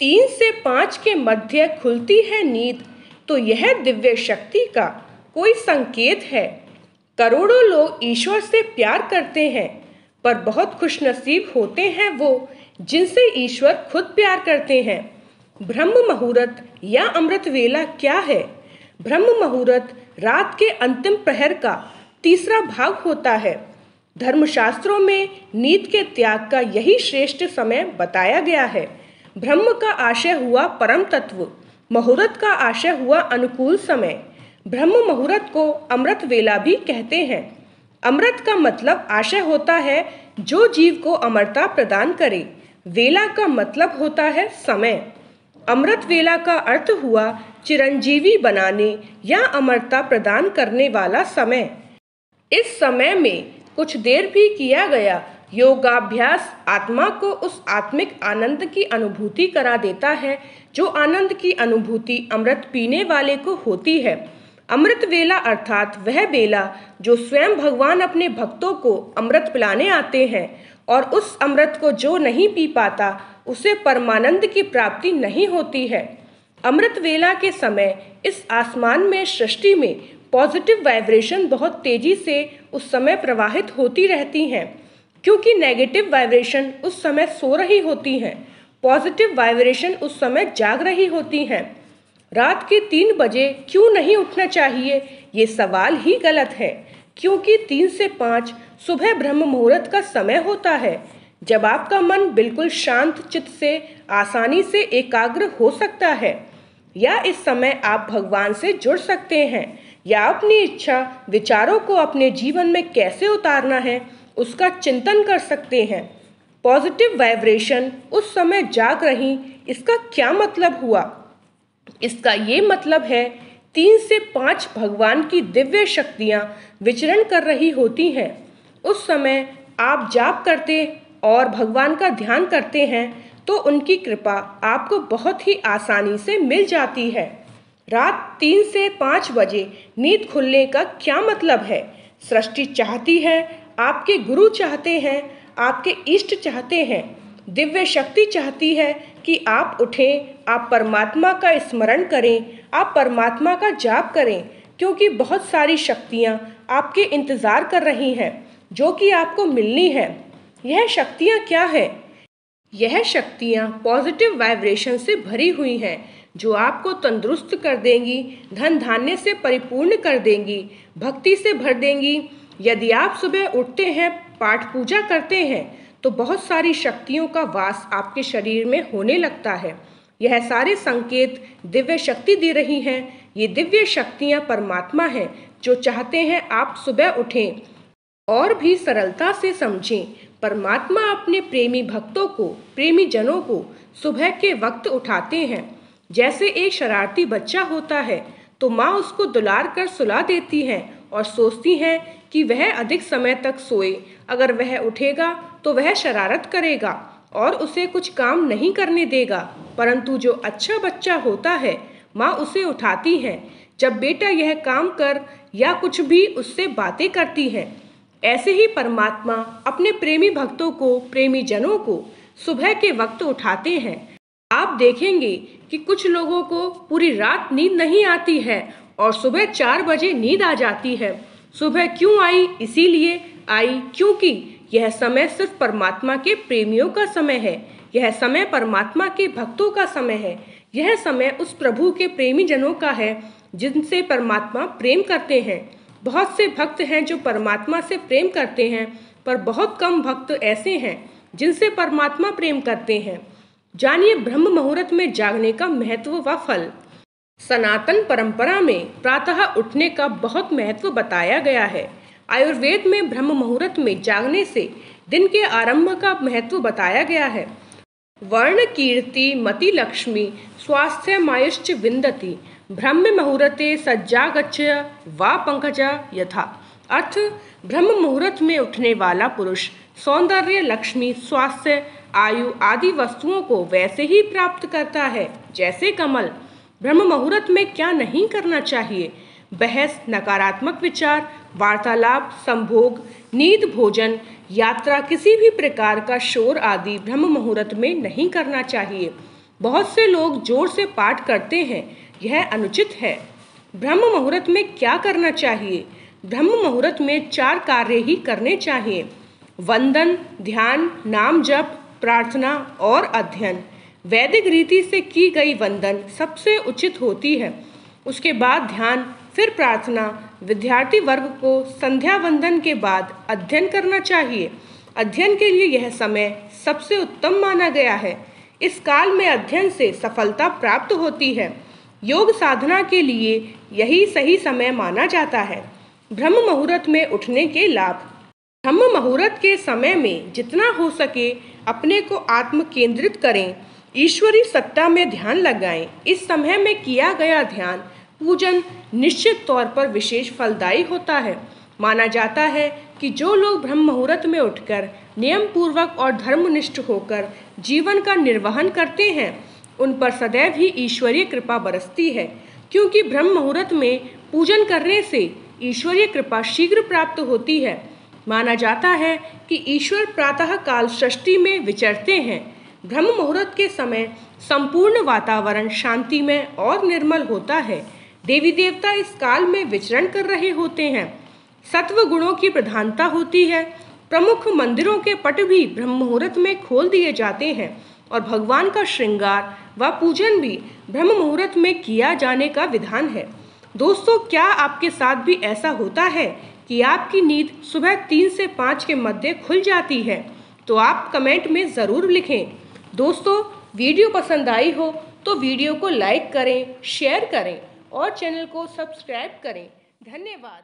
3 से 5 के मध्य खुलती है नींद तो यह दिव्य शक्ति का कोई संकेत है। करोड़ों लोग ईश्वर से प्यार करते हैं, पर बहुत खुशनसीब होते हैं वो जिनसे ईश्वर खुद प्यार करते हैं। ब्रह्म मुहूर्त या अमृत वेला क्या है? ब्रह्म मुहूर्त रात के अंतिम प्रहर का तीसरा भाग होता है। धर्मशास्त्रों में नींद के त्याग का यही श्रेष्ठ समय बताया गया है। ब्रह्म का आशय हुआ परम तत्व, मुहूर्त का आशय हुआ अनुकूल समय। ब्रह्म मुहूर्त को अमृत वेला भी कहते हैं। अमृत का मतलब आशय होता है जो जीव को अमरता प्रदान करे। वेला का मतलब होता है समय। अमृत वेला का अर्थ हुआ चिरंजीवी बनाने या अमरता प्रदान करने वाला समय। इस समय में कुछ देर भी किया गया योगाभ्यास आत्मा को उस आत्मिक आनंद की अनुभूति करा देता है जो आनंद की अनुभूति अमृत पीने वाले को होती है। अमृत वेला अर्थात वह बेला जो स्वयं भगवान अपने भक्तों को अमृत पिलाने आते हैं, और उस अमृत को जो नहीं पी पाता उसे परमानंद की प्राप्ति नहीं होती है। अमृत वेला के समय इस आसमान में सृष्टि में पॉजिटिव वाइब्रेशन बहुत तेजी से उस समय प्रवाहित होती रहती हैं, क्योंकि नेगेटिव वाइब्रेशन उस समय सो रही होती हैं, पॉजिटिव वाइब्रेशन उस समय जाग रही होती हैं। रात के 3 बजे क्यों नहीं उठना चाहिए, ये सवाल ही गलत है, क्योंकि 3 से 5 सुबह ब्रह्म मुहूर्त का समय होता है, जब आपका मन बिल्कुल शांत चित्त से आसानी से एकाग्र हो सकता है। या इस समय आप भगवान से जुड़ सकते हैं, या अपनी इच्छा विचारों को अपने जीवन में कैसे उतारना है उसका चिंतन कर सकते हैं। पॉजिटिव वाइब्रेशन उस समय जाग रही, इसका क्या मतलब हुआ? इसका ये मतलब है 3 से 5 भगवान की दिव्य शक्तियाँ विचरण कर रही होती हैं। उस समय आप जाप करते और भगवान का ध्यान करते हैं तो उनकी कृपा आपको बहुत ही आसानी से मिल जाती है। रात 3 से 5 बजे नींद खुलने का क्या मतलब है? सृष्टि चाहती है, आपके गुरु चाहते हैं, आपके इष्ट चाहते हैं, दिव्य शक्ति चाहती है कि आप उठें, आप परमात्मा का स्मरण करें, आप परमात्मा का जाप करें, क्योंकि बहुत सारी शक्तियाँ आपके इंतज़ार कर रही हैं जो कि आपको मिलनी है। यह शक्तियाँ क्या है? यह शक्तियाँ पॉजिटिव वाइब्रेशन से भरी हुई हैं जो आपको तंदुरुस्त कर देंगी, धन धान्य से परिपूर्ण कर देंगी, भक्ति से भर देंगी। यदि आप सुबह उठते हैं, पाठ पूजा करते हैं तो बहुत सारी शक्तियों का वास आपके शरीर में होने लगता है। यह सारे संकेत दिव्य शक्ति दे रही हैं। ये दिव्य शक्तियाँ परमात्मा हैं जो चाहते हैं आप सुबह उठें। और भी सरलता से समझें, परमात्मा अपने प्रेमी भक्तों को, प्रेमी जनों को सुबह के वक्त उठाते हैं। जैसे एक शरारती बच्चा होता है तो माँ उसको दुलार कर सुला देती है और सोचती है कि वह अधिक समय तक सोए। अगर वह उठेगा तो वह शरारत करेगा और उसे कुछ काम नहीं करने देगा, परंतु जो अच्छा बच्चा होता है माँ उसे उठाती है जब बेटा यह काम कर, या कुछ भी उससे बातें करती है। ऐसे ही परमात्मा अपने प्रेमी भक्तों को, प्रेमी जनों को सुबह के वक्त उठाते हैं। आप देखेंगे कि कुछ लोगों को पूरी रात नींद नहीं आती है और सुबह 4 बजे नींद आ जाती है। सुबह क्यों आई? इसीलिए आई क्योंकि यह समय सिर्फ परमात्मा के प्रेमियों का समय है। यह समय परमात्मा के भक्तों का समय है। यह समय उस प्रभु के प्रेमी जनों का है जिनसे परमात्मा प्रेम करते हैं। बहुत से भक्त हैं जो परमात्मा से प्रेम करते हैं, पर बहुत कम भक्त ऐसे हैं जिनसे परमात्मा प्रेम करते हैं। जानिए ब्रह्म मुहूर्त में जागने का महत्व व फल। सनातन परंपरा में प्रातः उठने का बहुत महत्व बताया गया है। आयुर्वेद में ब्रह्म मुहूर्त में जागने से दिन के आरंभ का महत्व बताया गया है। वर्ण कीर्ति मति लक्ष्मी स्वास्थ्य मायुश्च विन्दति ब्रह्म मुहूर्ते सज्जागच्छ वा पंकजा यथा। अर्थ, ब्रह्म मुहूर्त में उठने वाला पुरुष सौंदर्य, लक्ष्मी, स्वास्थ्य, आयु आदि वस्तुओं को वैसे ही प्राप्त करता है जैसे कमल। ब्रह्म मुहूर्त में क्या नहीं करना चाहिए? बहस, नकारात्मक विचार, वार्तालाप, संभोग, नींद, भोजन, यात्रा, किसी भी प्रकार का शोर आदि ब्रह्म मुहूर्त में नहीं करना चाहिए। बहुत से लोग जोर से पाठ करते हैं, यह अनुचित है। ब्रह्म मुहूर्त में क्या करना चाहिए? ब्रह्म मुहूर्त में 4 कार्य ही करने चाहिए: वंदन, ध्यान, नाम जप, प्रार्थना और अध्ययन। वैदिक रीति से की गई वंदन सबसे उचित होती है, उसके बाद ध्यान, फिर प्रार्थना। विद्यार्थी वर्ग को संध्या वंदन के बाद अध्ययन करना चाहिए। अध्ययन के लिए यह समय सबसे उत्तम माना गया है। इस काल में अध्ययन से सफलता प्राप्त होती है। योग साधना के लिए यही सही समय माना जाता है। ब्रह्म मुहूर्त में उठने के लाभ। ब्रह्म मुहूर्त के समय में जितना हो सके अपने को आत्म केंद्रित करें, ईश्वरी सत्ता में ध्यान लगाएं। इस समय में किया गया ध्यान पूजन निश्चित तौर पर विशेष फलदायी होता है। माना जाता है कि जो लोग ब्रह्म मुहूर्त में उठकर नियम पूर्वक और धर्मनिष्ठ होकर जीवन का निर्वहन करते हैं, उन पर सदैव ही ईश्वरीय कृपा बरसती है, क्योंकि ब्रह्म मुहूर्त में पूजन करने से ईश्वरीय कृपा शीघ्र प्राप्त होती है। माना जाता है कि ईश्वर प्रातः काल सृष्टि में विचरते हैं। ब्रह्म मुहूर्त के समय संपूर्ण वातावरण शांतिमय और निर्मल होता है। देवी देवता इस काल में विचरण कर रहे होते हैं। सत्व गुणों की प्रधानता होती है। प्रमुख मंदिरों के पट भी ब्रह्म मुहूर्त में खोल दिए जाते हैं और भगवान का श्रृंगार व पूजन भी ब्रह्म मुहूर्त में किया जाने का विधान है। दोस्तों, क्या आपके साथ भी ऐसा होता है कि आपकी नींद सुबह 3 से 5 के मध्य खुल जाती है? तो आप कमेंट में ज़रूर लिखें। दोस्तों, वीडियो पसंद आई हो तो वीडियो को लाइक करें, शेयर करें और चैनल को सब्सक्राइब करें। धन्यवाद।